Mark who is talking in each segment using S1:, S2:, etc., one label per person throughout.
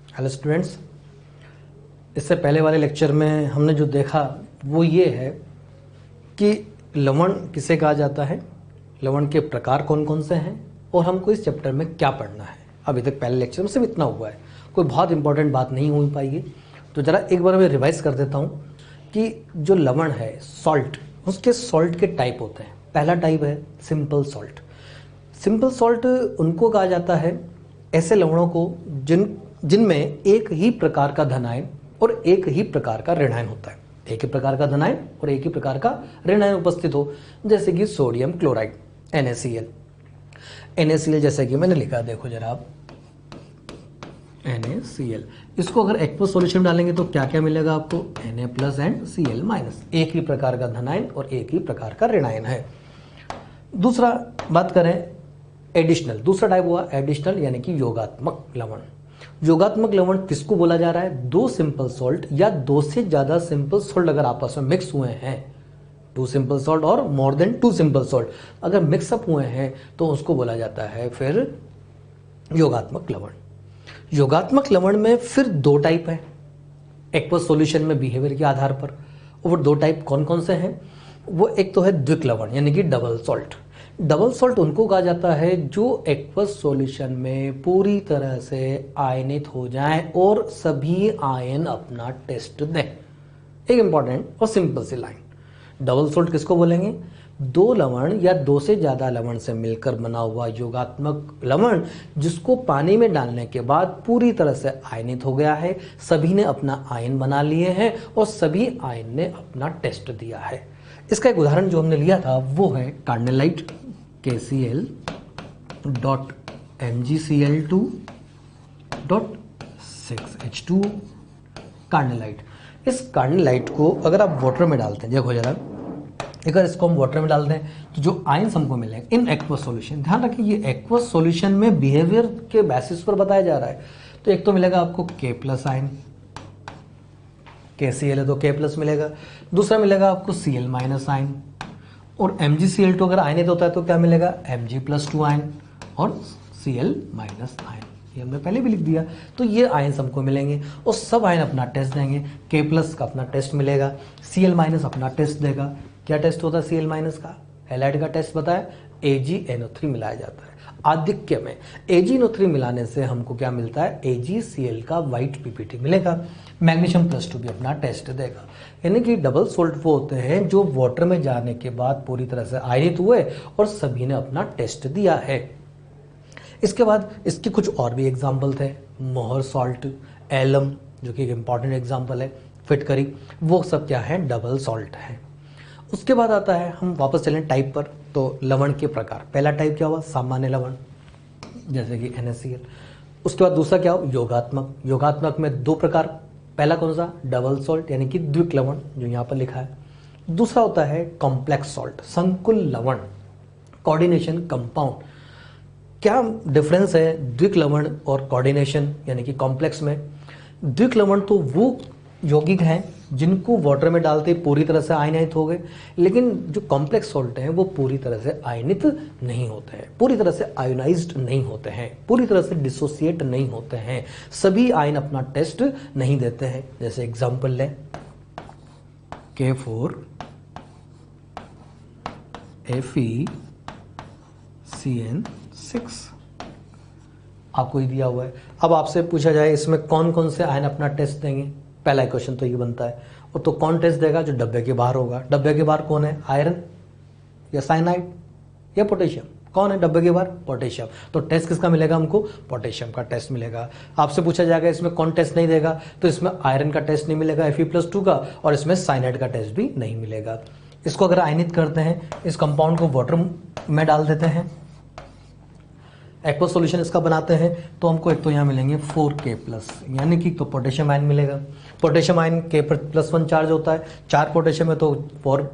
S1: Hello students, इससे पहले वाले लेक्चर में हमने जो देखा वो ये है कि लवण किसे कहा जाता है, लवण के प्रकार कौन कौन से हैं और हमको इस चैप्टर में क्या पढ़ना है। अभी तक पहले लेक्चर में सिर्फ इतना हुआ है, कोई बहुत इंपॉर्टेंट बात नहीं हो पाई है। तो ज़रा एक बार मैं रिवाइज कर देता हूँ कि जो लवण है सॉल्ट, उसके सॉल्ट के टाइप होते हैं। पहला टाइप है सिंपल सॉल्ट। सिंपल सॉल्ट उनको कहा जाता है ऐसे लवणों को जिनमें एक ही प्रकार का धनायन और एक ही प्रकार का ऋणायन होता है। एक ही प्रकार का धनायन और एक ही प्रकार का ऋणायन उपस्थित हो, जैसे कि सोडियम क्लोराइड NaCl। NaCl जैसे कि मैंने लिखा, देखो जरा आप, NaCl। इसको अगर एक्वस सॉल्यूशन डालेंगे तो क्या क्या मिलेगा आपको, Na+ एंड Cl-। एक ही प्रकार का धनायन और एक ही प्रकार का ऋणायन है। दूसरा बात करें एडिशनल, दूसरा टाइप हुआ एडिशनल यानी कि योगात्मक लवण। योगात्मक लवण किसको बोला जा रहा है, दो सिंपल सॉल्ट या दो से ज्यादा सिंपल सॉल्ट अगर आपस में मिक्स हुए हैं, टू सिंपल सॉल्ट और more than two simple salt अगर मिक्सअप हुए हैं तो उसको बोला जाता है फिर योगात्मक लवण। योगात्मक लवण में फिर दो टाइप है एक्वस सॉल्यूशन में बिहेवियर के आधार पर। और वो दो टाइप कौन कौन से हैं, वो एक तो है द्विक लवण यानी कि डबल सॉल्ट। डबल सॉल्ट उनको कहा जाता है जो एक्वस सॉल्यूशन में पूरी तरह से आयनित हो जाएं और सभी आयन अपना टेस्ट दें। एक इंपॉर्टेंट और सिंपल सी लाइन, डबल सॉल्ट किसको बोलेंगे, दो लवण या दो से ज्यादा लवण से मिलकर बना हुआ योगात्मक लवण जिसको पानी में डालने के बाद पूरी तरह से आयनित हो गया है, सभी ने अपना आयन बना लिए हैं और सभी आयन ने अपना टेस्ट दिया है। इसका एक उदाहरण जो हमने लिया था वो है कार्नेलाइट KCl.MgCl2.6H2O कार्नेलाइट। इस कार्नेलाइट को अगर आप वाटर में डालते हैं, देखो जरा, अगर इसको हम वाटर में डालते हैं तो जो आयंस हमको मिलेंगे इन एक्वस सॉल्यूशन, ध्यान रखिए ये एक्वस सॉल्यूशन में बिहेवियर के बेसिस पर बताया जा रहा है। तो एक तो मिलेगा आपको K+ आयन, KCl है तो K+ मिलेगा। दूसरा मिलेगा आपको Cl- आयन, और MgCl2 अगर आयनित होता है तो क्या मिलेगा, Mg+2 आयन और Cl- आयन। ये हमने पहले भी लिख दिया। तो ये आयन हमको मिलेंगे और सब आयन अपना टेस्ट देंगे। K+ का अपना टेस्ट मिलेगा, Cl- अपना टेस्ट देगा। क्या टेस्ट होता है Cl- का, हैलाइड का टेस्ट बताया, AgNO3 मिलाया जाता है। आधिक्य में AgNO3 मिलाने से हमको क्या मिलता है, AgCl का व्हाइट PPT मिलेगा। मैग्नीशियम+2 भी अपना टेस्ट देगा। यानी कि डबल सॉल्ट वो होते हैं जो वाटर में जाने के बाद पूरी तरह से आयनित हुए और सभी ने अपना टेस्ट दिया है। इसके बाद इसके कुछ और भी एग्जाम्पल थे, मोहर सॉल्ट, एलम जो कि एक इंपॉर्टेंट एग्जाम्पल है, फिटकरी, वो सब क्या है, डबल सॉल्ट है। उसके बाद आता है, हम वापस चलें टाइप पर, तो लवण के प्रकार। पहला टाइप क्या हुआ, सामान्य लवण जैसे कि NaCl। उसके बाद दूसरा क्या हो, योगात्मक। योगात्मक में दो प्रकार, पहला कौन सा, डबल सॉल्ट यानी कि द्विक लवण जो यहाँ पर लिखा है। दूसरा होता है कॉम्प्लेक्स सॉल्ट, संकुल लवण, कोऑर्डिनेशन कंपाउंड। क्या डिफरेंस है द्विक लवण और कोऑर्डिनेशन यानी कि कॉम्प्लेक्स में। द्विक लवण तो वो यौगिक हैं जिनको वाटर में डालते पूरी तरह से आयनित हो गए, लेकिन जो कॉम्प्लेक्स सॉल्ट हैं वो पूरी तरह से आयनित नहीं होते हैं, पूरी तरह से आयोनाइज्ड नहीं होते हैं, पूरी तरह से डिसोसिएट नहीं होते हैं, सभी आयन अपना टेस्ट नहीं देते हैं। जैसे एग्जांपल लें, K4FeCN6 आपको ही दिया हुआ है। अब आपसे पूछा जाए इसमें कौन कौन से आयन अपना टेस्ट देंगे, पहला क्वेश्चन तो ये बनता है, और तो कौन टेस्ट देगा, जो डब्बे के बाहर होगा। डब्बे के बाहर कौन है, आयरन या साइनाइड या पोटेशियम, कौन है डब्बे के बाहर, पोटेशियम। तो टेस्ट किसका मिलेगा हमको, पोटेशियम का टेस्ट मिलेगा। आपसे पूछा जाएगा इसमें कौन टेस्ट नहीं देगा, तो इसमें आयरन का टेस्ट नहीं मिलेगा Fe+2 का, और इसमें साइनाइड का टेस्ट भी नहीं मिलेगा। इसको अगर आयनित करते हैं, इस कंपाउंड को वाटर में डाल देते हैं, एक्वस सॉल्यूशन इसका बनाते हैं, तो हमको एक तो यहाँ मिलेंगे 4K+, यानी कि तो पोटेशियम आयन मिलेगा। पोटेशियम आयन K+1 चार्ज होता है, 4 पोटेशियम है तो 4।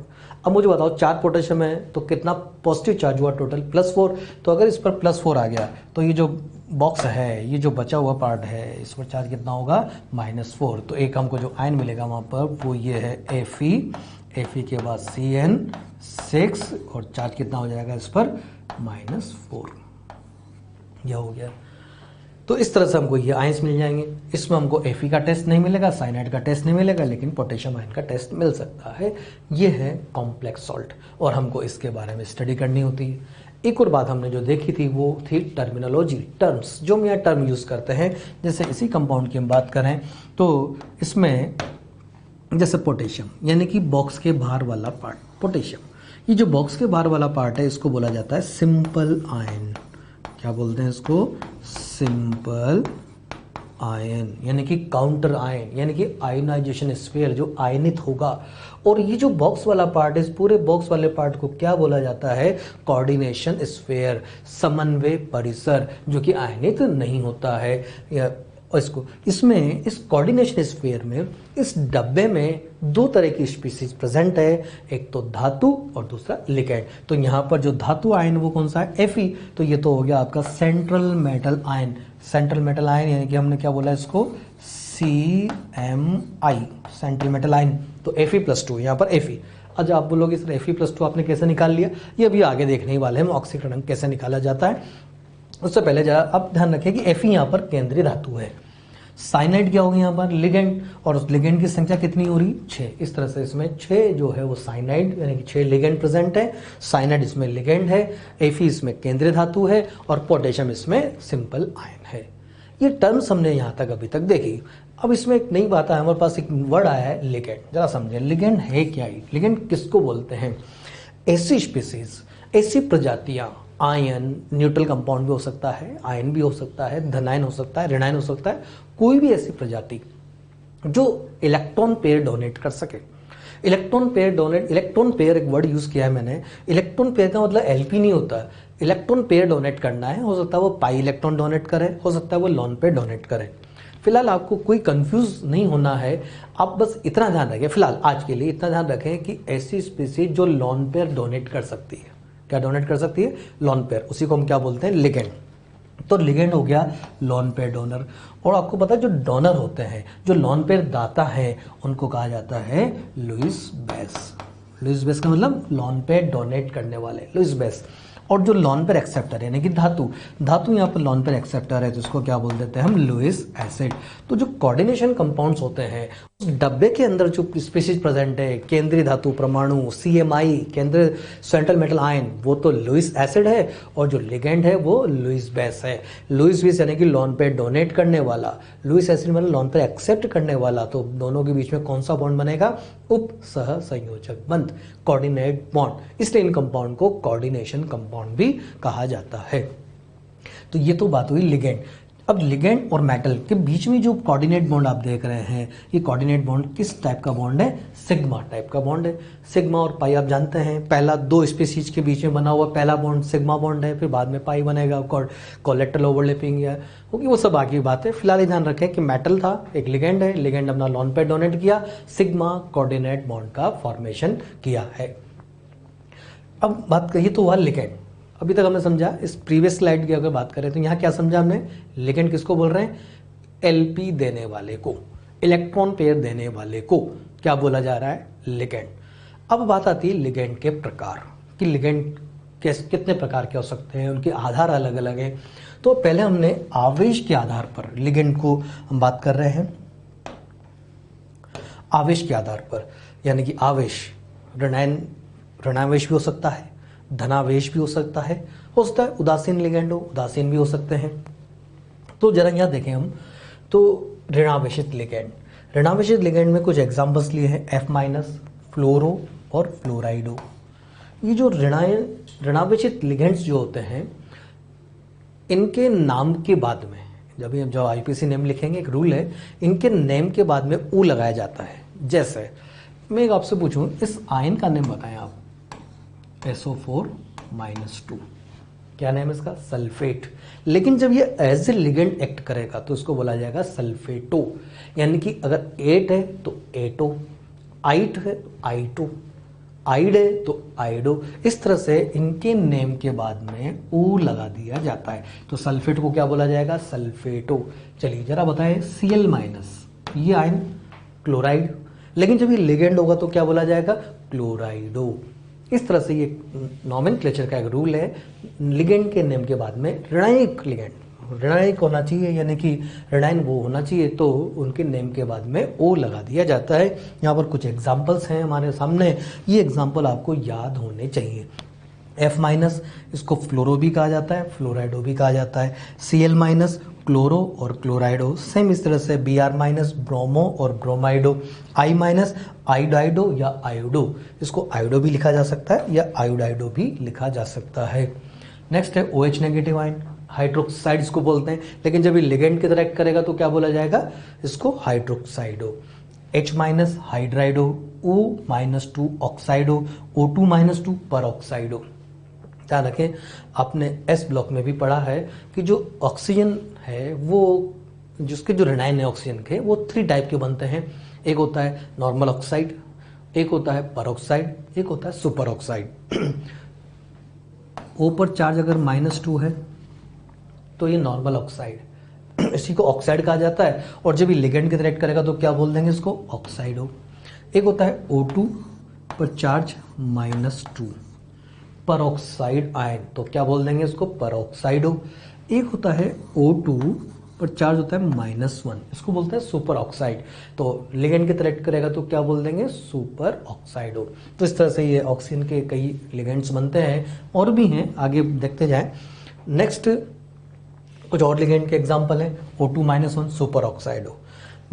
S1: अब मुझे बताओ 4 पोटेशियम है तो कितना पॉजिटिव चार्ज हुआ टोटल, +4। तो अगर इस पर +4 आ गया तो ये जो बॉक्स है, ये जो बचा हुआ पार्ट है, इस पर चार्ज कितना होगा, -4। तो एक हमको जो आयन मिलेगा वहाँ पर वो ये है Fe के बाद CN6 और चार्ज कितना हो जाएगा इस पर, -4। यह हो गया। तो इस तरह से हमको ये आयंस मिल जाएंगे। इसमें हमको Fe का टेस्ट नहीं मिलेगा, साइनाइड का टेस्ट नहीं मिलेगा, लेकिन पोटेशियम आयन का टेस्ट मिल सकता है। ये है कॉम्प्लेक्स सॉल्ट और हमको इसके बारे में स्टडी करनी होती है। एक और बात हमने जो देखी थी वो थी टर्मिनोलॉजी, टर्म्स, जो हम यहाँ टर्म यूज़ करते हैं। जैसे इसी कंपाउंड की हम बात करें तो इसमें जैसे पोटेशियम यानी कि बॉक्स के बाहर वाला पार्ट पोटेशियम, ये जो बॉक्स के बाहर वाला पार्ट है इसको बोला जाता है सिंपल आयन। क्या बोलते हैं इसको? सिंपल आयन, यानी कि काउंटर आयन, यानी कि आयनाइजेशन स्फीयर जो आयनित होगा। और ये जो बॉक्स वाला पार्ट है, इस पूरे बॉक्स वाले पार्ट को क्या बोला जाता है? कोऑर्डिनेशन स्फीयर, समन्वय परिसर, जो कि आयनित नहीं होता है। या इसको इसमें इस कोऑर्डिनेशन स्फीयर में इस डब्बे में दो तरह की स्पीसीज प्रेजेंट है, एक तो धातु और दूसरा लिगैंड। तो यहाँ पर जो धातु आयन वो कौन सा है? Fe। तो ये तो हो गया आपका central metal ion. Central metal ion यानी कि हमने क्या बोला इसको? CMI, central metal ion. तो Fe+2 यहाँ पर Fe। अच्छा, आप बोलोगे सर Fe+2 आपने कैसे निकाल लिया? ये अभी आगे देखने ही वाले हैं, ऑक्सीकरण कैसे निकाला जाता है। उससे पहले जरा अब ध्यान रखें कि Fe यहाँ पर केंद्रीय धातु है, साइनाइड क्या होगी यहाँ पर? लिगेंड। और उस लिगेंड की संख्या कितनी हो रही? 6। इस तरह से इसमें 6 जो है वो साइनाइड यानी कि 6 लिगेंड प्रेजेंट है। साइनाइड इसमें लिगेंड है, Fe इसमें केंद्रीय धातु है और पोटेशियम इसमें सिंपल आयन है। ये टर्म्स हमने यहाँ तक अभी तक देखी। अब इसमें एक नई बात है, हमारे पास एक वर्ड आया है लिगेंड। जरा समझें लिगेंड है क्या? लिगेंड किसको बोलते हैं? ऐसी स्पीसीज, ऐसी प्रजातियां, आयन, न्यूट्रल कंपाउंड भी हो सकता है, आयन भी हो सकता है, धनायन हो सकता है, ऋणायन हो सकता है, कोई भी ऐसी प्रजाति जो इलेक्ट्रॉन पेयर डोनेट कर सके। Electron pair donate, electron pair एक वर्ड यूज किया है मैंने। इलेक्ट्रॉन पेयर का मतलब एलपी नहीं होता है, इलेक्ट्रॉन पेयर डोनेट करना है। हो सकता है वो पाई इलेक्ट्रॉन डोनेट करे, हो सकता है वो लॉन पेयर डोनेट करे। फिलहाल आपको कोई कंफ्यूज नहीं होना है, आप बस इतना ध्यान रखें, फिलहाल आज के लिए इतना ध्यान रखें कि ऐसी स्पीसीज जो लॉन पेयर डोनेट कर सकती है। क्या डोनेट कर सकती है? Lone pair. उसी को हम क्या बोलते हैं? लिगेंड। तो लिगेंड हो गया लॉन पेयर डोनर। और आपको पता है जो डोनर होते हैं, जो लॉन पेयर दाता है, उनको कहा जाता है लुईस बेस। लुईस बेस का मतलब लॉन पेयर डोनेट करने वाले, लुईस बेस। और जो लॉन पेयर एक्सेप्टर यानी कि धातु, धातु यहाँ पर लॉन पेयर एक्सेप्टर है, तो इसको क्या बोल देते हैं हम? Lewis acid. तो जो कोऑर्डिनेशन कंपाउंड्स होते हैं, उस डब्बे के अंदर जो स्पीसीज प्रेजेंट है, केंद्रीय धातु परमाणु, CMI, केंद्रीय सेंट्रल मेटल आयन, वो तो लुईस एसिड है। और जो लिगेंड है वो लुईस बेस है। लुईस बेस यानी कि लॉन पेयर डोनेट करने वाला, लुईस एसिड मतलब लॉन पेयर एक्सेप्ट करने वाला। तो दोनों के बीच में कौन सा बॉन्ड बनेगा? उप सह संयोजक बंध, कोऑर्डिनेट बॉन्ड। इसलिए इन कंपाउंड को कोऑर्डिनेशन कंपाउंड भी कहा जाता है। तो ये तो बात हुई लिगेंड। अब लिगेंड और मेटल के बीच में जो कोऑर्डिनेट बॉन्ड आप देख रहे हैं, ये कोऑर्डिनेट बॉन्ड किस टाइप का बॉन्ड है? सिग्मा टाइप का बॉन्ड है। सिग्मा और पाई आप जानते हैं, पहला दो स्पीसीज के बीच में बना हुआ पहला बॉन्ड सिग्मा बॉन्ड है, फिर बाद में पाई बनेगा, कोलेटरल ओवरलैपिंग है, क्योंकि वो सब आगे की बात है। फिलहाल ये ध्यान रखें कि मेटल था, एक लिगेंड है, लिगेंड अपना लॉन पेयर डोनेट किया, सिग्मा कोऑर्डिनेट बॉन्ड का फॉर्मेशन किया है। अब बात करिए तो हुआ लिगेंड। अभी तक हमने समझा, इस प्रीवियस स्लाइड की अगर बात करें तो यहाँ क्या समझा हमने? लिगेंड किसको बोल रहे हैं? एलपी देने वाले को, इलेक्ट्रॉन पेयर देने वाले को क्या बोला जा रहा है? लिगेंड। अब बात आती है लिगेंड के प्रकार कि लिगेंड कितने प्रकार के हो सकते हैं, उनके आधार अलग अलग हैं। तो पहले हमने आवेश के आधार पर लिगेंड को हम बात कर रहे हैं। आवेश के आधार पर यानी कि आवेश, ऋणावेश भी हो सकता है, धनावेश भी हो सकता है उदासीन लिगेंड हो, उदासीन भी हो सकते हैं। तो जरा यहाँ देखें हम, तो ऋणावेशित लिगेंड, ऋणावेशित लिगेंड में कुछ एग्जांपल्स लिए हैं, F-, फ्लोरो और फ्लोराइडो। ये जो ऋणावेशित लिगेंड्स जो होते हैं, इनके नाम के बाद में जब आईपीसी नेम लिखेंगे, एक रूल है, इनके नेम के बाद में ऊ लगाया जाता है। जैसे मैं एक आपसे पूछूं, इस आयन का नेम बताएं आप। SO4-2, क्या नेम है इसका? सल्फेट। लेकिन जब ये एज ए लिगेंड एक्ट करेगा तो इसको बोला जाएगा सल्फेटो। यानी कि अगर 8 है तो एटो, 8 है तो आइटो, आइड है तो आइडो। इस तरह से इनके नेम के बाद में ऊ लगा दिया जाता है। तो सल्फेट को क्या बोला जाएगा? सल्फेटो। चलिए जरा बताएं, Cl-, ये आयन क्लोराइड, लेकिन जब ये लिगेंड होगा तो क्या बोला जाएगा? क्लोराइडो। इस तरह से ये नॉमेनक्लेचर का एक रूल है, लिगेंड के नेम के बाद में ऋणायनिक लिगेंड ऋणायनिक होना चाहिए, यानी कि ऋणायन वो होना चाहिए, तो उनके नेम के बाद में ओ लगा दिया जाता है। यहाँ पर कुछ एग्जाम्पल्स हैं हमारे सामने, ये एग्जाम्पल आपको याद होने चाहिए। F माइनस, इसको फ्लोरो भी कहा जाता है, फ्लोराइडो भी कहा जाता है। Cl माइनस, क्लोरो और क्लोराइडो। सेम इस तरह से Br माइनस, ब्रोमो और ब्रोमाइडो। I माइनस, आयोडाइडो या आयोडो, इसको आयोडो भी लिखा जा सकता है या आयोडाइडो भी लिखा जा सकता है। नेक्स्ट है OH नेगेटिव आयन, हाइड्रोक्साइड इसको बोलते हैं, लेकिन जब ये लिगेंड की तरह एक्ट करेगा तो क्या बोला जाएगा, इसको हाइड्रोक्साइडो। H minus, हाइड्राइडो। O-2 ऑक्साइडो। O2-2 पर ऑक्साइडो। ध्यान रखें, आपने एस ब्लॉक में भी पढ़ा है कि जो ऑक्सीजन है वो, जिसके जो ऋणायन है ऑक्सीजन के, वो 3 टाइप के बनते हैं। एक होता है नॉर्मल ऑक्साइड, एक होता है परऑक्साइड, एक होता है सुपर ऑक्साइड। ओ पर चार्ज अगर -2 है तो ये नॉर्मल ऑक्साइड, इसी को ऑक्साइड कहा जाता है। और जब ये लिगेंड की तरह एक्ट करेगा तो क्या बोल देंगे इसको, ऑक्साइडो। एक होता है O2 पर चार्ज -2, परऑक्साइड आयन, तो क्या बोल देंगे इसको, परऑक्साइडो। एक होता है O2 पर चार्ज होता है -1, इसको बोलते हैं सुपर ऑक्साइड, तो लिगेंड की तरह एक्ट करेगा तो क्या बोल देंगे, सुपर ऑक्साइडो। तो इस तरह से ये ऑक्सीजन के कई लिगेंड्स बनते हैं, और भी हैं, आगे देखते जाएं। नेक्स्ट कुछ और लिगेंड के एग्जांपल हैं। O2-1 super ऑक्साइडो।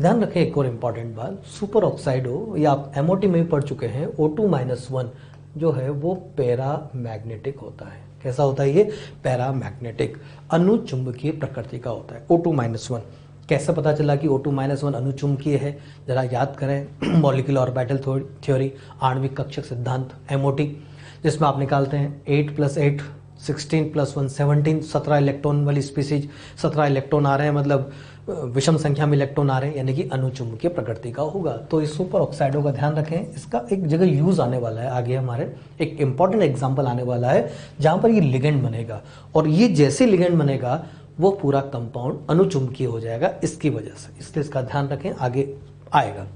S1: ध्यान रखें एक और इम्पॉर्टेंट बात, सुपर ऑक्साइडो, ये आप एमओटी में भी पढ़ चुके हैं। O2-1 जो है वो पैरामैग्नेटिक होता है। कैसा होता है ये, पैरामैग्नेटिक, अणुचुंबकीय प्रकृति का होता है। O2-1 कैसे पता चला कि O2-1 अणुचुंबकीय है, जरा याद करें। मॉलिक्यूलर ऑर्बिटल थ्योरी, आणविक कक्षक सिद्धांत, एमओटी, जिसमें आप निकालते हैं 8 + 8 16 + 1 17, 17 इलेक्ट्रॉन वाली स्पीसीज, 17 इलेक्ट्रॉन आ रहे हैं, मतलब विषम संख्या में इलेक्ट्रॉन आ रहे हैं, यानी कि अणुचुंबकीय प्रकृति का होगा। तो इस सुपर ऑक्साइडो का ध्यान रखें, इसका एक जगह यूज आने वाला है आगे, हमारे एक इंपॉर्टेंट एग्जांपल आने वाला है जहां पर ये लिगेंड बनेगा, और ये जैसे लिगेंड बनेगा वो पूरा कंपाउंड अणुचुंबकीय हो जाएगा इसकी वजह से, इसलिए इसका ध्यान रखें, आगे आएगा।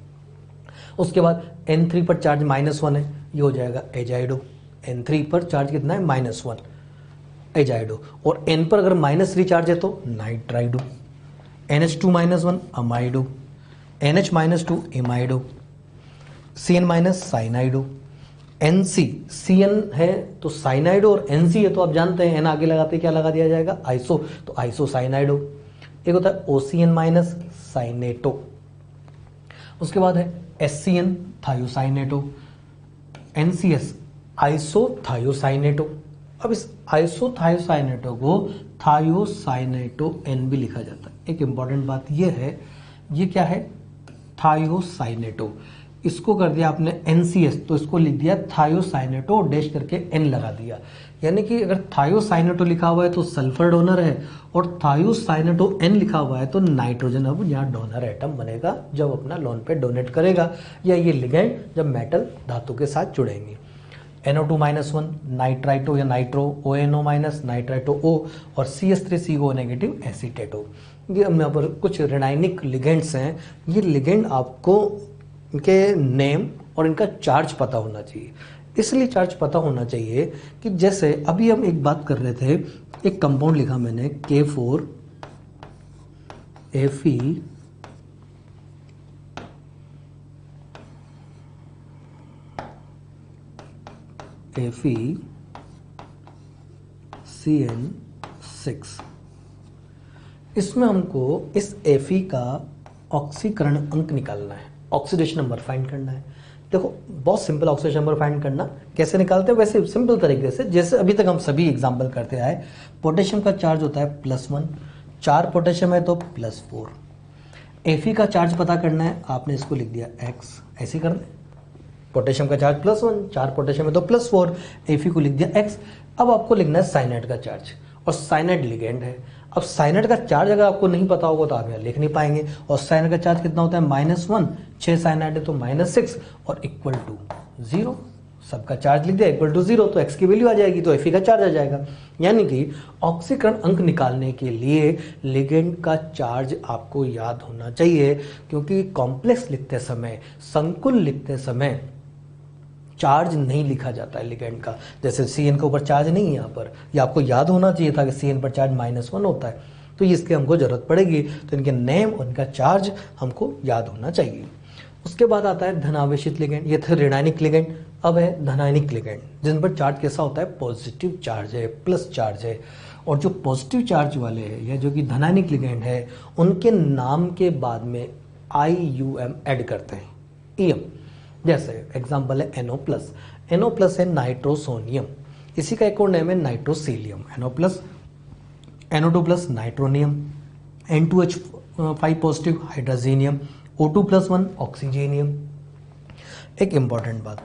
S1: उसके बाद N3 पर चार्ज -1 है, ये हो जाएगा एजाइडो। N3 पर चार्ज कितना है, -1, एजाइडो। और N पर अगर -3 चार्ज है तो नाइट्राइडो। NH2-1 amido. NH-2 एमाइडो। CN- साइनाइडो। NC, CN है तो साइनाइडो, और NC है तो आप जानते हैं N आगे लगाते क्या लगा दिया जाएगा, आइसो, तो आइसो साइनाइडो। एक होता है OCN- साइनेटो। उसके बाद है SCN, थायोसाइनेटो। NCS, आइसोथायोसाइनेटो। अब इस आइसोथायोसाइनेटो को थायोसाइनेटो N भी लिखा जाता है। एक इंपॉर्टेंट बात यह है, ये क्या है, थायोसाइनेटो, इसको कर दिया आपने NCS, तो इसको लिख दिया थायोसाइनेटो, डैश करके N लगा दिया। यानी कि अगर थायोसाइनेटो लिखा हुआ है तो सल्फर डोनर है, और थायोसाइनेटो N लिखा हुआ है तो नाइट्रोजन अब यहाँ डोनर एटम बनेगा जब अपना लोन पे डोनेट करेगा, या ये लिगेंड जब मेटल धातु के साथ जुड़ेंगे। NO2-1 नाइट्राइटो या नाइट्रो, ONO- नाइट्राइटो O, और CH3CO- एसीटेटो। ये हम यहाँ पर कुछ ऋणायनिक लिगेंड्स हैं। ये लिगेंड आपको इनके नेम और इनका चार्ज पता होना चाहिए। इसलिए चार्ज पता होना चाहिए कि जैसे अभी हम एक बात कर रहे थे, एक कंपाउंड लिखा मैंने K4 Fe CN6। इसमें हमको इस Fe का ऑक्सीकरण अंक निकालना है, ऑक्सीडेशन नंबर फाइंड करना है। देखो बहुत सिंपल ऑक्सीडेशन नंबर फाइंड करना, कैसे निकालते हैं, वैसे सिंपल तरीके से जैसे अभी तक हम सभी एग्जाम्पल करते आए। पोटेशियम का चार्ज होता है +1, 4 पोटेशियम है तो +4। Fe का चार्ज पता करना है, आपने इसको लिख दिया x, ऐसे कर दें। पोटेशियम का चार्ज +1, 4 पोटेशियम है तो +4, Fe को लिख दिया x। अब आपको लिखना है साइनाइड का चार्ज, और साइनाइड लिगेंड है। अब साइनाइड का चार्ज अगर आपको नहीं पता होगा तो आप यहाँ लिख नहीं पाएंगे, और साइनाइड का चार्ज कितना होता है, -1, 6 साइनाइड है तो -6, और इक्वल टू 0। सबका चार्ज लिख दिया, इक्वल टू 0, तो x की वैल्यू आ जाएगी, तो Fe का चार्ज आ जाएगा। यानी कि ऑक्सीकरण अंक निकालने के लिए लिगेंड का चार्ज आपको याद होना चाहिए, क्योंकि कॉम्प्लेक्स लिखते समय, संकुल लिखते समय चार्ज नहीं लिखा जाता है लिगेंड का। जैसे CN के ऊपर चार्ज नहीं है यहाँ पर, ये आपको याद होना चाहिए था कि CN पर चार्ज -1 होता है। तो ये इसकी हमको ज़रूरत पड़ेगी, तो इनके नेम और इनका चार्ज हमको याद होना चाहिए। उसके बाद आता है धनावेशित लिगेंड, ये थे ऋणायनिक लिगेंड। अब है धनायनिक लिगेंड, जिन पर चार्ज कैसा होता है, पॉजिटिव चार्ज है, प्लस चार्ज है। और जो पॉजिटिव चार्ज वाले हैं या जो कि धनायनिक लिगेंड है, उनके नाम के बाद में IUM ऐड करते हैं, EM। जैसे एग्जाम्पल है NO प्लस, NO प्लस है नाइट्रोसोनियम, इसी का एक और नेम है nitrosylium. NO plus, NO2 plus nitronium, N2H5 positive hydrazinium, O2+1 oxygenium. एक इंपॉर्टेंट बात,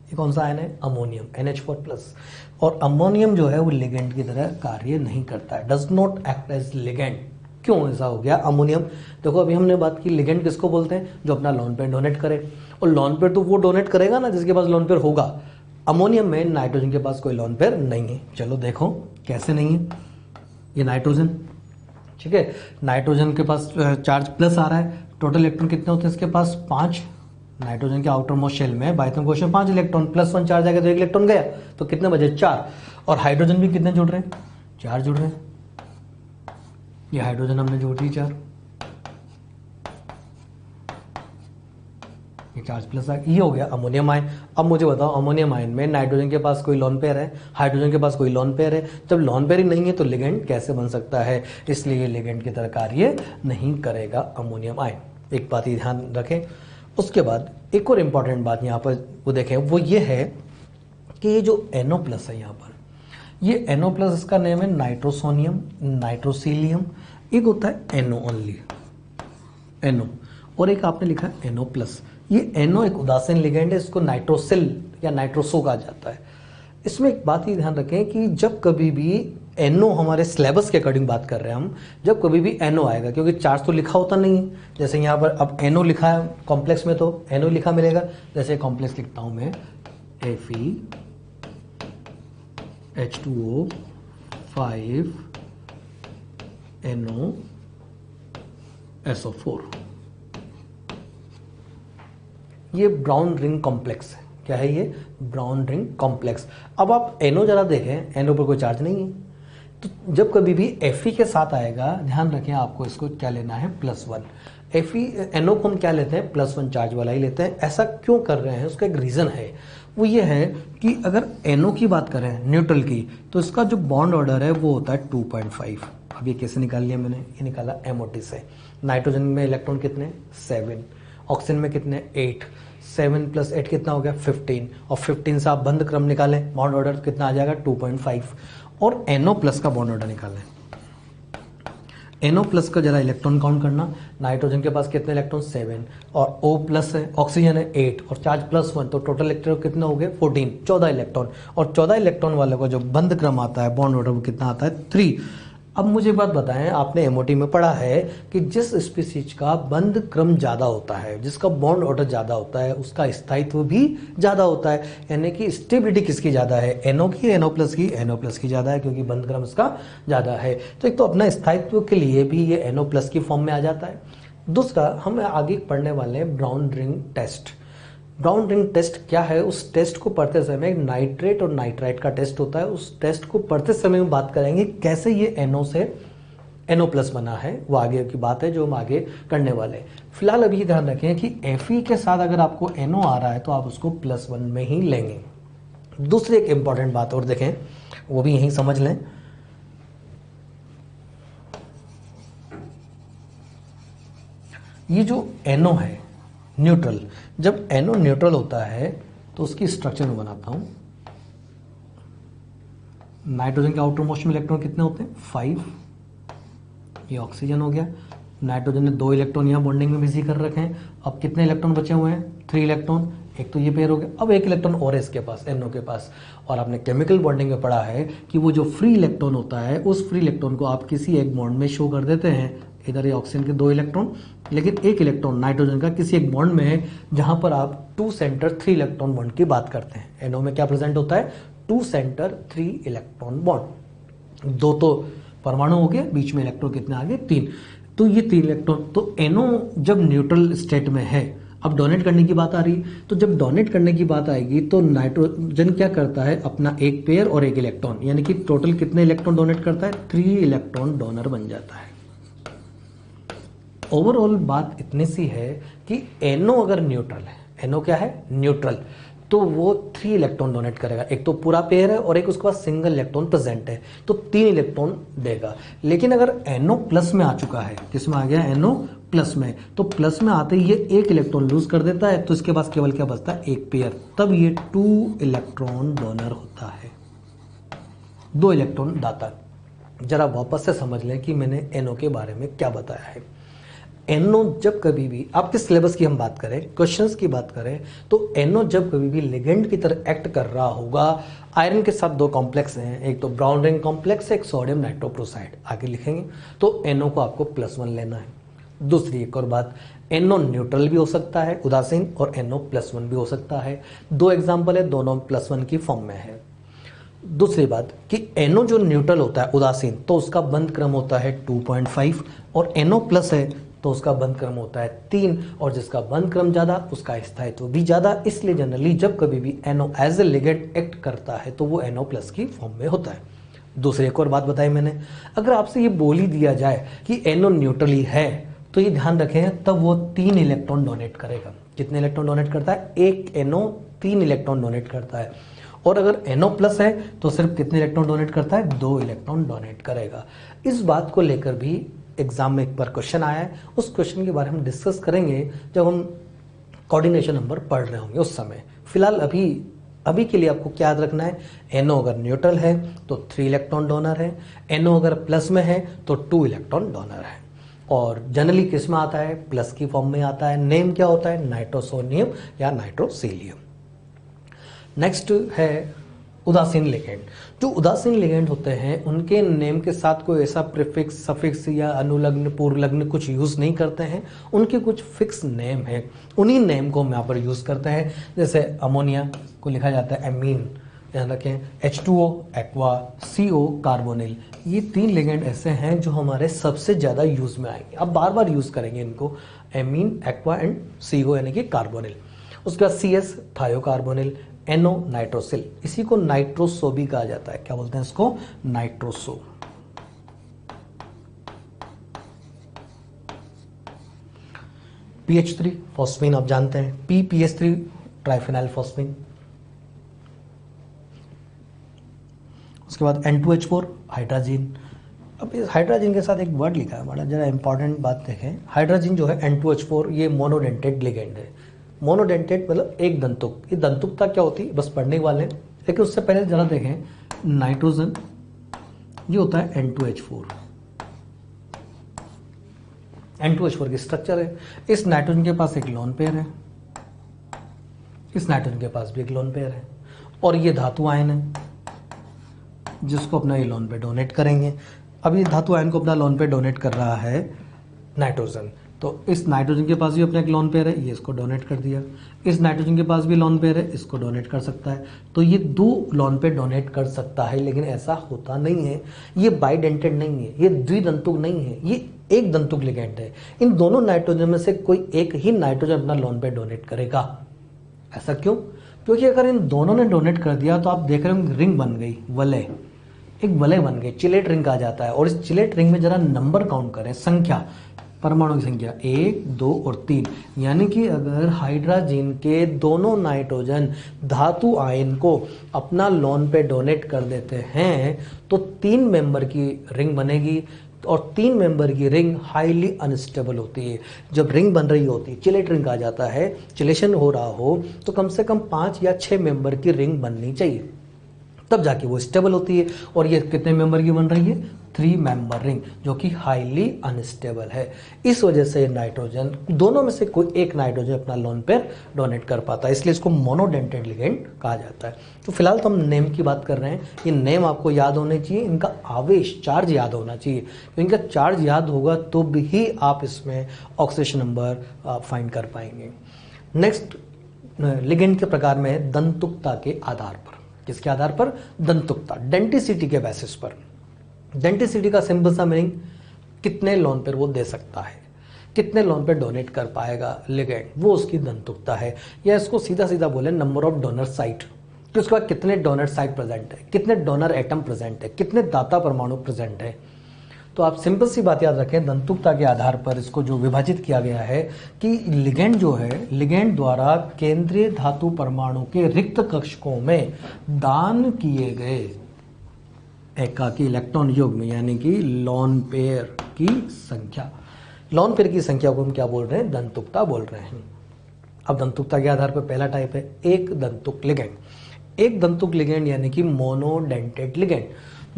S1: ये कौन सा आयन है, अमोनियम, NH4 प्लस। और अमोनियम जो है वो लिगेंड की तरह कार्य नहीं करता है, does not act as ligand. क्यों ऐसा हो गया अमोनियम? देखो अभी हमने बात की लिगेंड किसको बोलते हैं, जो अपना लोन पेयर डोनेट करे, और लोन पेयर तो वो डोनेट करेगा ना जिसके पास लोन पेयर होगा। अमोनियम में नाइट्रोजन के पास कोई लोन पेयर नहीं है। चलो देखो कैसे नहीं है, ये नाइट्रोजन, ठीक है, नाइट्रोजन के पास चार्ज प्लस आ रहा है, टोटल इलेक्ट्रॉन कितने होते हैं इसके पास, 5। नाइट्रोजन के आउटर मोस्ट शेल में बाय क्वेश्चन 5 इलेक्ट्रॉन, +1 चार्ज आ गया तो 1 इलेक्ट्रॉन गया, तो कितने बचे, 4। और हाइड्रोजन भी कितने जुड़ रहे हैं, 4 जुड़ रहे हैं। ये हाइड्रोजन हमने जोड़ दी 4, ये चार्ज प्लस आ गया, ये हो गया अमोनियम आयन। अब मुझे बताओ अमोनियम आयन में नाइट्रोजन के पास कोई लोन पेयर है, हाइड्रोजन के पास कोई लोन पेयर है, जब लोन पेयर ही नहीं है तो लिगेंड कैसे बन सकता है, इसलिए लिगेंड की तरह कार्य नहीं करेगा अमोनियम आयन। एक बात ही ध्यान रखें। उसके बाद एक और इम्पॉर्टेंट बात यहाँ पर वो देखें, वो ये है कि ये जो NO प्लस है यहाँ पर, ये NO प्लस, इसका नेम है नाइट्रोसोनियम, नाइट्रोसीलियम। एक होता है NO ओनली, NO, और एक आपने लिखा है NO प्लस। ये NO एक उदासीन लिगेंड है, इसको नाइट्रोसिल या नाइट्रोसो कहा जाता है। इसमें एक बात ही ध्यान रखें कि जब कभी भी NO, हमारे सिलेबस के अकॉर्डिंग बात कर रहे हैं हम, जब कभी भी NO आएगा, क्योंकि चार्ज तो लिखा होता नहीं है, जैसे यहाँ पर अब NO लिखा है कॉम्प्लेक्स में तो NO लिखा मिलेगा, जैसे कॉम्प्लेक्स लिखता हूँ मैं Fe H2O 5 NO SO4, ये ब्राउन रिंग कॉम्प्लेक्स है। क्या है ये, ब्राउन रिंग कॉम्प्लेक्स। अब आप NO जरा देखें, NO पर कोई चार्ज नहीं है, तो जब कभी भी Fe के साथ आएगा, ध्यान रखें आपको इसको क्या लेना है, +1। Fe NO को हम क्या लेते हैं, +1 चार्ज वाला ही लेते हैं। ऐसा क्यों कर रहे हैं, उसका एक रीज़न है, वो ये है कि अगर NO की बात करें न्यूट्रल की, तो इसका जो बॉन्ड ऑर्डर है वो होता है 2.5। अब ये कैसे निकाल लिया मैंने, ये निकाला MOT से। नाइट्रोजन में इलेक्ट्रॉन कितने, 7, ऑक्सीजन में कितने, 8, 7 + 8 कितना हो गया, 15, और 15 से आप बंध क्रम निकालें, बॉन्ड ऑर्डर कितना आ जाएगा, 2.5। और NO प्लस का बॉन्ड ऑर्डर निकालें, NO प्लस का जरा इलेक्ट्रॉन काउंट करना, नाइट्रोजन के पास कितने इलेक्ट्रॉन, 7, और O प्लस है, ऑक्सीजन है 8, और चार्ज +1, तो टोटल इलेक्ट्रॉन कितने हो गए, 14, 14 इलेक्ट्रॉन। और 14 इलेक्ट्रॉन वाले को जो बंध क्रम आता है, बॉन्ड ऑर्डर वो कितना आता है, 3। अब मुझे एक बात बताएं, आपने MOT में पढ़ा है कि जिस स्पीसीज का बंध क्रम ज़्यादा होता है, जिसका बॉन्ड ऑर्डर ज़्यादा होता है, उसका स्थायित्व भी ज़्यादा होता है। यानी कि स्टेबिलिटी किसकी ज़्यादा है, NO की, NO प्लस की, NO प्लस की ज़्यादा है, क्योंकि बंध क्रम इसका ज़्यादा है। तो एक तो अपना स्थायित्व के लिए भी ये NO प्लस की फॉर्म में आ जाता है। दूसरा, हम आगे पढ़ने वाले हैं brown ring test. Brown ring test क्या है, उस टेस्ट को पढ़ते समय नाइट्रेट और नाइट्राइट का टेस्ट होता है, उस टेस्ट को पढ़ते समय हम बात करेंगे कैसे ये NO से NO प्लस बना है, वो आगे की बात है जो हम आगे करने वाले हैं। फिलहाल अभी ध्यान रखें कि Fe के साथ अगर आपको NO आ रहा है तो आप उसको +1 में ही लेंगे। दूसरी एक इंपॉर्टेंट बात और देखें, वो भी यहीं समझ लें। ये जो NO है न्यूट्रल, जब NO न्यूट्रल होता है तो उसकी स्ट्रक्चर में बनाता हूं। नाइट्रोजन के आउटर मोस्ट में इलेक्ट्रॉन कितने होते हैं, 5, ये ऑक्सीजन हो गया। नाइट्रोजन ने 2 इलेक्ट्रॉन यहाँ बॉन्डिंग में बिजी कर रखे हैं। अब कितने इलेक्ट्रॉन बचे हुए हैं, 3 इलेक्ट्रॉन, एक तो ये पेयर हो गया। अब 1 इलेक्ट्रॉन और है इसके पास, NO के पास। और आपने केमिकल बॉन्डिंग में पढ़ा है कि वो जो फ्री इलेक्ट्रॉन होता है, उस फ्री इलेक्ट्रॉन को आप किसी एक बॉन्ड में शो कर देते हैं। इधर ये ऑक्सीजन के 2 इलेक्ट्रॉन, लेकिन 1 इलेक्ट्रॉन नाइट्रोजन का किसी एक बॉन्ड में है, जहां पर आप 2 सेंटर 3 इलेक्ट्रॉन बॉन्ड की बात करते हैं। NO में क्या प्रेजेंट होता है, 2 सेंटर 3 इलेक्ट्रॉन बॉन्ड। 2 तो परमाणु हो गए, बीच में इलेक्ट्रॉन कितने आ गए, 3। तो ये 3 इलेक्ट्रॉन, तो NO जब न्यूट्रल स्टेट में है, अब डोनेट करने की बात आ रही, तो जब डोनेट करने की बात आएगी तो नाइट्रोजन क्या करता है, अपना एक पेयर और एक इलेक्ट्रॉन, यानी कि टोटल कितने इलेक्ट्रॉन डोनेट करता है, 3 इलेक्ट्रॉन डोनर बन जाता है। ओवरऑल बात इतनी सी है कि NO अगर न्यूट्रल है, NO क्या है, न्यूट्रल, तो वो 3 इलेक्ट्रॉन डोनेट करेगा। एक तो पूरा पेयर है और एक उसके पास सिंगल इलेक्ट्रॉन प्रेजेंट है, तो 3 इलेक्ट्रॉन देगा। लेकिन अगर NO प्लस में आ चुका है, किस में आ गया, NO प्लस में, तो प्लस में आते ही ये 1 इलेक्ट्रॉन लूज कर देता है, तो इसके पास केवल क्या बचता है, एक पेयर, तब ये 2 इलेक्ट्रॉन डोनर होता है, 2 इलेक्ट्रॉन दाता। जरा वापस से समझ लें कि मैंने NO के बारे में क्या बताया है। NO जब कभी भी आपके सिलेबस की हम बात करें, क्वेश्चंस की बात करें, तो NO जब कभी भी लिगेंड की तरह एक्ट कर रहा होगा, आयरन के साथ 2 कॉम्प्लेक्स हैं, एक तो ब्राउन रिंग कॉम्प्लेक्स, एक सोडियम नाइट्रोप्रोसाइड, आगे लिखेंगे, तो NO को आपको +1 लेना है। दूसरी एक और बात, NO न्यूट्रल भी हो सकता है, उदासीन, और NO +1 भी हो सकता है। 2 एग्जाम्पल है, दोनों +1 की फॉर्म में है। दूसरी बात कि NO जो न्यूट्रल होता है, उदासीन, तो उसका बंध क्रम होता है 2.5, और NO प्लस है तो उसका बंध क्रम होता है 3, और जिसका बंध क्रम ज़्यादा उसका स्थायित्व भी ज़्यादा। इसलिए जनरली जब कभी भी NO as a ligand act करता है तो वो NO प्लस की फॉर्म में होता है। दूसरी एक और बात बताई मैंने, अगर आपसे ये बोल ही दिया जाए कि NO न्यूट्रली है, तो ये ध्यान रखें, तब वो 3 इलेक्ट्रॉन डोनेट करेगा। कितने इलेक्ट्रॉन डोनेट करता है, एक NO 3 इलेक्ट्रॉन डोनेट करता है। और अगर NO प्लस है तो सिर्फ कितने इलेक्ट्रॉन डोनेट करता है, 2 इलेक्ट्रॉन डोनेट करेगा। इस बात को लेकर भी एग्जाम में एक बार क्वेश्चन आया है, उस क्वेश्चन के बारे में हम डिस्कस करेंगे जब हम कोऑर्डिनेशन नंबर पढ़ रहे होंगे उस समय। फिलहाल अभी के लिए आपको क्या याद रखना है, NO अगर न्यूट्रल है तो 3 इलेक्ट्रॉन डोनर है, NO अगर प्लस में है तो 2 इलेक्ट्रॉन डोनर है, और जनरली किस में आता है, प्लस की फॉर्म में आता है। नेम क्या होता है, नाइट्रोसोनियम या नाइट्रोसीलियम। नेक्स्ट है उदासीन लिगेंड। जो उदासीन लिगेंड होते हैं उनके नेम के साथ कोई ऐसा प्रीफिक्स, सफिक्स या अनुलग्न, पूर्वलग्न कुछ यूज़ नहीं करते हैं, उनके कुछ फिक्स नेम है, उन्हीं नेम को हम यहाँ पर यूज़ करते हैं। जैसे अमोनिया को लिखा जाता है एमीन, ध्यान रखें, H2O एक्वा, CO कार्बोनिल। ये 3 लिगेंड ऐसे हैं जो हमारे सबसे ज़्यादा यूज़ में आएंगे, अब बार बार यूज़ करेंगे इनको, एमीन, एक्वा एंड CO यानी कि कार्बोनिल। उसके बाद CS थायोकार्बोनिल, NO नाइट्रोसिल, इसी को नाइट्रोसो भी कहा जाता है। क्या बोलते हैं इसको, नाइट्रोसो। PH3 फॉस्फीन आप जानते हैं, PPH3 ट्राइफेनाइल फॉस्फीन। उसके बाद N2H4 हाइड्राजीन। अब इस हाइड्राजीन के साथ एक वर्ड लिखा है, बड़ा जरा इंपॉर्टेंट बात देखें। हाइड्राजीन जो है N2H4, ये मोनोडेंटेड लिगेंड है। मोनोडेंटेड मतलब एक दंतुक। ये दंतुकता क्या होती है बस पढ़ने वाले, लेकिन उससे पहले जरा देखें, नाइट्रोजन ये होता है N2H4। N2H4 की स्ट्रक्चर है, इस नाइट्रोजन के पास एक लोन पेयर है, इस नाइट्रोजन के पास भी एक लोन पेयर है, और ये धातु आयन है जिसको अपना ये लोन पेयर डोनेट करेंगे। अब ये धातु आयन को अपना लोन पेयर डोनेट कर रहा है नाइट्रोजन, तो इस नाइट्रोजन के पास भी अपना एक लोन पेयर है, ये इसको डोनेट कर दिया। इस नाइट्रोजन के पास भी लोन पेयर है, इसको डोनेट कर सकता है। तो ये 2 लोन पेयर डोनेट कर सकता है, लेकिन ऐसा होता नहीं है। ये बाइडेंटेड नहीं है, ये द्विदंतुक नहीं है, ये एक दंतुक लिगेंड है। इन दोनों नाइट्रोजन में से कोई एक ही नाइट्रोजन अपना लोन पेयर डोनेट करेगा। ऐसा क्यों? क्योंकि अगर इन दोनों ने डोनेट कर दिया तो आप देख रहे हो रिंग बन गई, वलय, एक वलय बन गई, चिलेट रिंग कहा जाता है। और इस चिलेट रिंग में जरा नंबर काउंट करें, संख्या, परमाणु की संख्या 1, 2 और 3, यानी कि अगर हाइड्रोजन के दोनों नाइट्रोजन धातु आयन को अपना लोन पे डोनेट कर देते हैं तो 3 मेंबर की रिंग बनेगी, और 3 मेंबर की रिंग हाईली अनस्टेबल होती है। जब रिंग बन रही होती है, चिलेट रिंग कहा जाता है, चिलेशन हो रहा हो तो कम से कम 5 या 6 मेंबर की रिंग बननी चाहिए, तब जाके वो स्टेबल होती है। और ये कितने मेंबर की बन रही है, 3 मेंबर रिंग, जो कि हाईली अनस्टेबल है। इस वजह से नाइट्रोजन, दोनों में से कोई एक नाइट्रोजन अपना लोन पेयर डोनेट कर पाता है, इसलिए इसको मोनोडेंटेड लिगेंड कहा जाता है। तो फिलहाल तो हम नेम की बात कर रहे हैं, ये नेम आपको याद होने चाहिए, इनका आवेश, चार्ज याद होना चाहिए। तो इनका चार्ज याद होगा तो भी आप इसमें ऑक्सीडेशन नंबर फाइंड कर पाएंगे। नेक्स्ट लिगेंड के प्रकार में है दंतुकता के आधार पर। किसके आधार पर? दंतुकता, डेंटिसिटी के बेसिस पर। डेंटिसिटी का सिंपल सा मीनिंग कितने लोन पेयर वो दे सकता है। कितने लोन पेयर डोनेट कर पाएगा लिगेंड, वो उसकी धनतुकता है। या इसको सीधा सीधा बोले नंबर ऑफ डोनर साइट, कि उसके बाद कितने डोनर साइट प्रेजेंट है, कितने डोनर एटम प्रेजेंट है, कितने दाता परमाणु प्रेजेंट है। तो आप सिंपल सी बात याद रखें, धनतुकता के आधार पर इसको जो विभाजित किया गया है कि लिगेंड जो है, लिगेंड द्वारा केंद्रीय धातु परमाणु के रिक्त कक्षकों में दान किए गए एकाकी इलेक्ट्रॉन युग्म यानी कि लोन पेयर की संख्या, लोन पेयर की संख्या को हम क्या बोल रहे हैं, धनतुकता बोल रहे हैं। अब धनतुकता के आधार पर पहला टाइप है एक धनतुक लिगेंड। एक धनतुक लिगेंड यानी कि मोनोडेंटेड लिगेंड।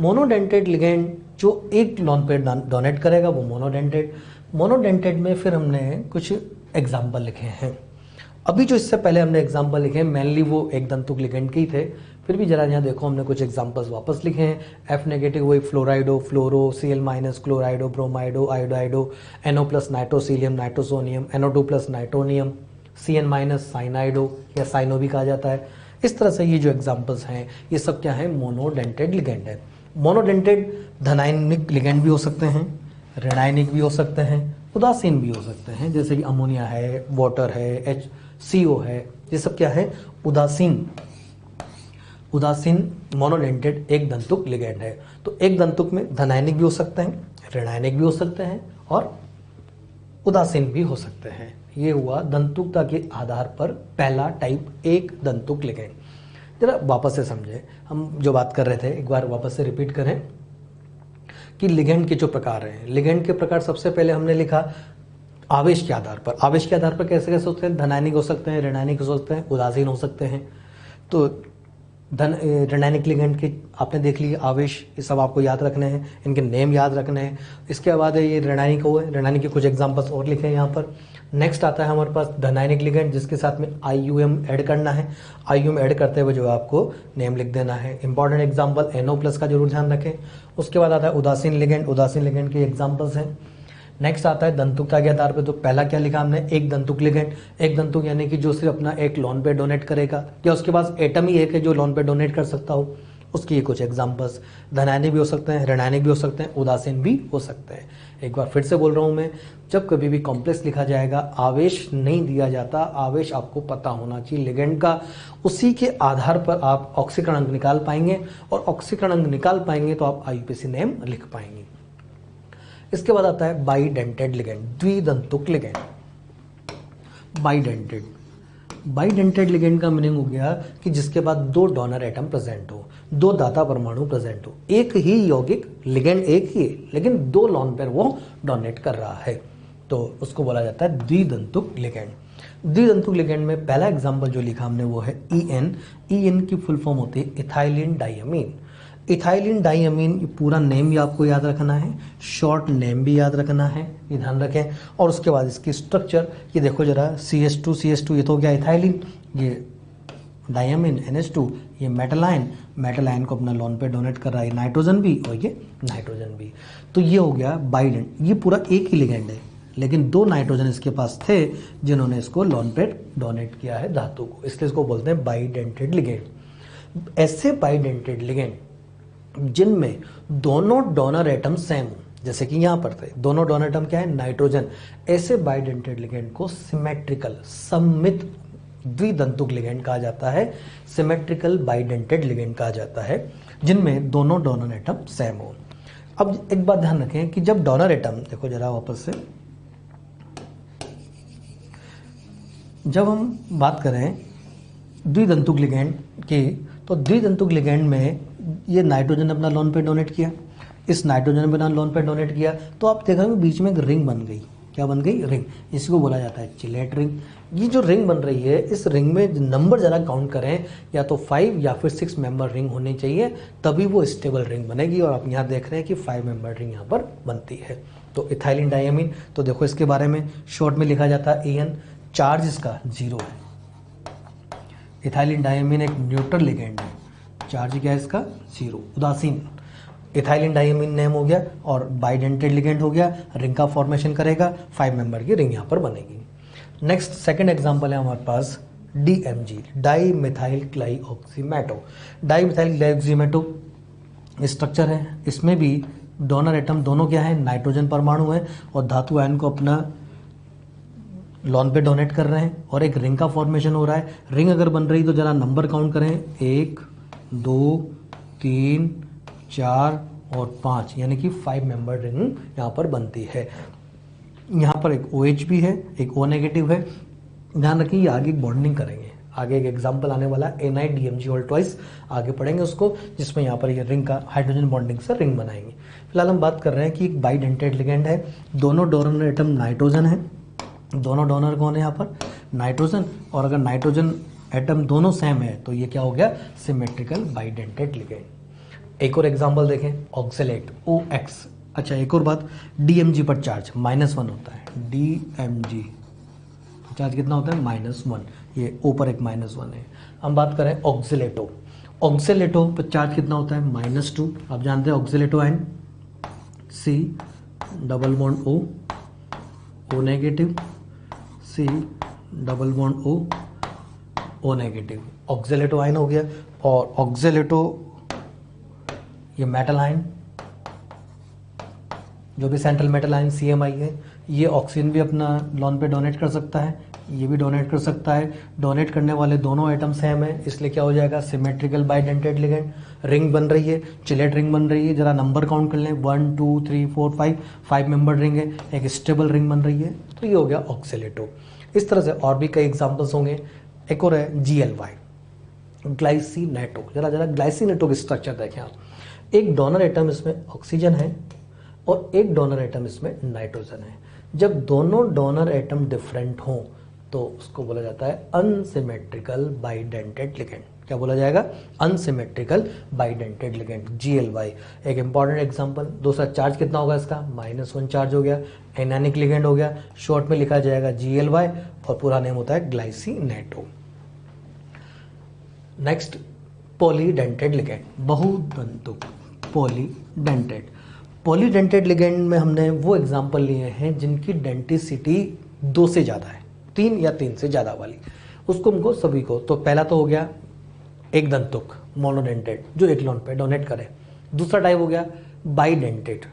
S1: मोनोडेंटेड लिगेंड जो एक लोन पेयर डोनेट करेगा वो मोनोडेंटेड। मोनोडेंटेड में फिर हमने कुछ एग्जाम्पल लिखे हैं। अभी जो इससे पहले हमने एग्जाम्पल लिखे हैं मेनली वो एक धनतुक लिगेंड के ही थे, फिर भी जरा यहाँ देखो हमने कुछ एग्जाम्पल्स वापस लिखे हैं। एफ नेगेटिव वही fluorido, fluoro, Cl minus, chlorido, bromido, iodido, NO plus nitrosylium, nitrosonium, NO2 plus nitronium, Cn minus cyanido या साइनो भी कहा जाता है। इस तरह से ये जो एग्जाम्पल्स हैं ये सब क्या है, मोनोडेंटेड लिगेंड है। मोनोडेंटेड धनायनिक लिगेंड भी हो सकते हैं, ऋणायनिक भी हो सकते हैं, उदासीन भी हो सकते हैं, जैसे कि अमोनिया है, वाटर है, HCO है, ये सब क्या है, उदासीन मोनोडेंटेड एक धनतुक लिगेंड है। तो एक धनतुक में धनायनिक भी हो सकते हैं, ऋणायनिक भी हो सकते हैं और उदासीन भी हो सकते हैं। ये हुआ धनतुकता के आधार पर पहला टाइप एक धनतुक लिगेंड। जरा वापस से समझे, हम जो बात कर रहे थे एक बार वापस से रिपीट करें कि लिगेंड के जो प्रकार हैं, लिगेंड के प्रकार सबसे पहले हमने लिखा आवेश के आधार पर। आवेश के आधार पर कैसे कैसे होते हैं, धनायनिक हो सकते हैं, ऋणायनिक हो सकते हैं, उदासीन हो सकते हैं। तो ऋणायनिक लिगेंड के आपने देख लिए आवेश, ये सब आपको याद रखने हैं, इनके नेम याद रखने हैं। इसके बाद ये ऋणायनिक हुए, ऋणायनिक के कुछ एग्जांपल्स और लिखे हैं यहाँ पर। नेक्स्ट आता है हमारे पास धनायनिक लिगेंड, जिसके साथ में IUM ऐड करना है। IUM ऐड करते हुए जो आपको नेम लिख देना है। इंपॉर्टेंट एग्जाम्पल NO प्लस का जरूर ध्यान रखें। उसके बाद आता है उदासीन लिगेंड, उदासीन लिगेंड के एग्जाम्पल्स हैं। नेक्स्ट आता है धनतुकता के आधार पे, तो पहला क्या लिखा हमने, एक धनतुक लिगेंड। एक धनतुक यानी कि जो सिर्फ अपना एक लोन पे डोनेट करेगा या उसके पास एटम ही एक है जो लोन पे डोनेट कर सकता हो, उसकी ये कुछ एग्जांपल्स। धनायनिक भी हो सकते हैं, ऋणायनिक भी हो सकते हैं, उदासीन भी हो सकते हैं। एक बार फिर से बोल रहा हूं मैं, जब कभी भी कॉम्प्लेक्स लिखा जाएगा आवेश नहीं दिया जाता, आवेश आपको पता होना चाहिए लिगेंड का। उसी के आधार पर आप ऑक्सीकरण अंक निकाल पाएंगे और ऑक्सीकरण अंक निकाल पाएंगे तो आप IUPAC नेम लिख पाएंगे। इसके बाद आता है बाइडेंटेड लिगेंड, द्विदंतुक लिगेंड। बाइडेंटेड लिगेंड का मीनिंग हो गया कि जिसके बाद दो डोनर एटम प्रेजेंट हो, दो दाता परमाणु प्रेजेंट हो। एक ही यौगिक, लिगेंड एक ही है लेकिन दो लोन पेयर वो डोनेट कर रहा है, तो उसको बोला जाता है द्विदंतुक लिगेंड। द्विदंतुक लिगेंड में पहला एग्जांपल जो लिखा हमने वो है EN की फुल फॉर्म होती है इथाइलिन डाइअमीन। इथाइलिन डाइअमीन पूरा नेम भी आपको याद रखना है, शॉर्ट नेम भी याद रखना है, ये ध्यान रखें। और उसके बाद इसकी स्ट्रक्चर ये देखो जरा, CH2 ये तो हो गया इथाइलिन, ये डाइअमीन NH2, ये मेटलाइन को अपना लोन पे डोनेट कर रहा है, नाइट्रोजन भी और ये नाइट्रोजन भी। तो ये हो गया बाइडेंट, ये पूरा एक ही लिगेंड है लेकिन दो नाइट्रोजन इसके पास थे जिन्होंने इसको लोन पे डोनेट किया है धातु को, इसलिए इसको बोलते हैं बाइडेंटेड लिगेंड। ऐसे बाइडेंटेड लिगेंड जिनमें दोनों डोनर एटम सेम हो, जैसे कि यहां पर थे दोनों डोनर एटम क्या है, नाइट्रोजन, ऐसे बाइडेंटेड लिगेंड को सिमेट्रिकल सममित द्विदंतुक लिगेंड कहा जाता है, सिमेट्रिकल बाइडेंटेड लिगेंड कहा जाता है, जिनमें दोनों डोनर एटम सेम हो। अब एक बात ध्यान रखें कि जब डोनर एटम, देखो जरा वापस से, जब हम बात करें द्विदंतुक लिगेंड की, तो द्विदंतुक लिगेंड में ये नाइट्रोजन अपना लोन पे डोनेट किया, इस नाइट्रोजन ने अपना लोन पे डोनेट किया, तो आप देखोगे बीच में एक रिंग बन गई। क्या बन गई, रिंग। इसको बोला जाता है चिलेट रिंग। ये जो रिंग बन रही है, इस रिंग में नंबर जरा काउंट करें, या तो 5 या फिर 6 मेंबर रिंग होनी चाहिए, तभी वो स्टेबल रिंग बनेगी। और आप यहाँ देख रहे हैं कि 5 मेंबर रिंग यहाँ पर बनती है। तो इथाइलिन डाइअमीन, तो देखो इसके बारे में शॉर्ट में लिखा जाता है EN, चार्ज इसका 0 है। इथाइलिन डाइअमीन एक न्यूट्रल लिगेंड है, चार्ज क्या है इसका 0, उदासीन। इथाइलिन डाइअमीन नेम हो गया और बाइडेंटेड लिगेंड हो गया, रिंग का फॉर्मेशन करेगा, 5 मेंबर की रिंग यहाँ पर बनेगी। नेक्स्ट सेकंड एग्जांपल है हमारे पास DMG, di methyl glyoximato. Di methyl glyoximato structure है, इसमें भी डोनर एटम दोनों क्या है, नाइट्रोजन परमाणु है और धातु आयन को अपना लॉन पे डोनेट कर रहे हैं और एक रिंग का फॉर्मेशन हो रहा है। रिंग अगर बन रही तो जरा नंबर काउंट करें, 1 2 3 4 और 5, यानी कि 5 मेंबर रिंग यहाँ पर बनती है। यहाँ पर एक OH भी है, एक O नेगेटिव है। ध्यान रखिए ये आगे एक बॉन्डिंग करेंगे, आगे एक एग्जाम्पल आने वाला है NiDMG ऑल ट्वाइस, आगे पढ़ेंगे उसको, जिसमें यहाँ पर ये रिंग का हाइड्रोजन बॉन्डिंग से रिंग बनाएंगे। फिलहाल हम बात कर रहे हैं कि एक बाइडेंटेड लिगेंड है, दोनों डोनर एटम नाइट्रोजन है, दोनों डोनर कौन है यहाँ पर नाइट्रोजन, और अगर नाइट्रोजन एटम दोनों सेम है तो ये क्या हो गया सिमेट्रिकल बाइडेंटेड लिगेंड। एक और एग्जाम्पल देखें, ऑक्सलेट OX। अच्छा एक और बात, DMG पर चार्ज -1 होता है, DMG चार्ज कितना होता है -1, ये O पर एक -1 है। हम बात करें ऑक्सिलेटो, ऑक्सिलेटो पर चार्ज कितना होता है -2। आप जानते हैं oxalato ion C double bond O negative, C double bond O negative, oxalato ion हो गया। और ऑक्सिलेटो ये मेटल आयन, जो भी सेंट्रल मेटल आयन CMI है, ये ऑक्सीजन भी अपना लॉन पे डोनेट कर सकता है, ये भी डोनेट कर सकता है। डोनेट करने वाले दोनों एटम सेम है, इसलिए क्या हो जाएगा सिमेट्रिकल बाइडेंटेड लिगेंड। रिंग बन रही है, चिलेट रिंग बन रही है, जरा नंबर काउंट कर लें 1 2 3 4 5 मेंबर रिंग है, एक स्टेबल रिंग बन रही है, तो ये हो गया ऑक्सिलेटो। इस तरह से और भी कई एग्जाम्पल्स होंगे। एक और है GLY ग्लाइसिनेटो। जरा ग्लाइसिनेटो की स्ट्रक्चर देखें आप, एक डोनर एटम इसमें ऑक्सीजन है और एक डोनर एटम इसमें नाइट्रोजन है। जब दोनों डोनर एटम डिफरेंट हों तो उसको बोला जाता है अनसिमेट्रिकल बाइडेंटेड लिगेंड। क्या बोला जाएगा अनसिमेट्रिकल बाइडेंटेड लिगेंड, GLY। एक इंपॉर्टेंट एग्जांपल, दूसरा चार्ज कितना होगा इसका -1 चार्ज हो गया, एनानिक लिगेंड हो गया, शॉर्ट में लिखा जाएगा GLY और पूरा नेम होता है ग्लाइसिनेटो। नेक्स्ट पॉलीडेंटेड लिगेंड, बहुदंतुक पॉलीडेंटेड। पॉलीडेंटेड लिगेंड में हमने वो एग्जाम्पल लिए हैं जिनकी डेंटिसिटी 2 से ज़्यादा है, 3 या 3 से ज़्यादा वाली, उसको हमको सभी को। तो पहला तो हो गया एक दंतुक मोनोडेंटेड, जो एक लॉन पे डोनेट करे। दूसरा टाइप हो गया बाइडेंटेड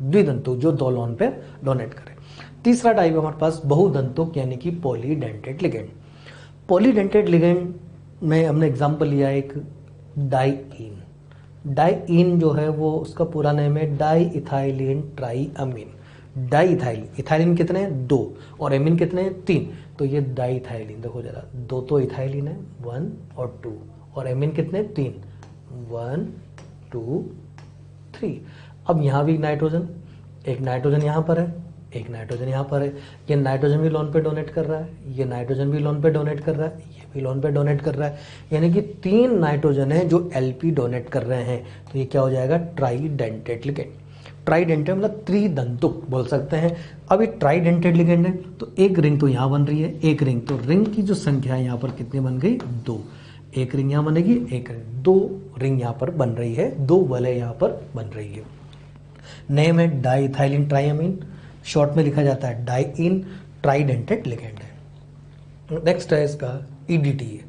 S1: द्विदंतुक, जो 2 लॉन पे डोनेट करे। तीसरा टाइप है हमारे पास बहुदंतुक यानी कि पॉलीडेंटेड लिगेंड। पॉलीडेंटेड लिगेंड में हमने एग्जाम्पल लिया एक डाइईन। डाइईन जो है वो उसका पूरा नेम है di ethylene triamine. Di ethylene, ethylene कितने हैं 2 और एमीन कितने हैं 3, तो ये डाई इथाइलिन। देखो जरा 2 तो इथाइलिन है 1 और 2, और एमीन कितने 3, 1 2 3। अब यहाँ भी नाइट्रोजन, एक नाइट्रोजन यहाँ पर है, एक नाइट्रोजन यहाँ पर है। ये नाइट्रोजन भी लॉन पे डोनेट कर रहा है, ये नाइट्रोजन भी लॉन पे डोनेट कर रहा है, ये भी लॉन पे डोनेट कर रहा है, यानी कि 3 नाइट्रोजन है जो LP डोनेट कर रहे हैं। तो ये क्या हो जाएगा ट्राईडेंटेड लिगेंड। ट्राईडेंटेड मतलब त्रिदंतुक बोल सकते हैं। अब ये ट्राईडेंटेड लिगेंड है तो एक रिंग तो यहाँ बन रही है, एक रिंग, तो रिंग की जो संख्या है यहाँ पर कितनी बन गई 2। एक रिंग यहाँ बनेगी, एक रिंग, 2 रिंग यहाँ पर बन रही है, 2 वलय यहाँ पर बन रही है। नेम है डाई इथाइलिन ट्राईअमीन, शॉर्ट में लिखा जाता है डाइईन, ट्राईडेंटेड लिगेंड है। नेक्स्ट है इसका EDTA है।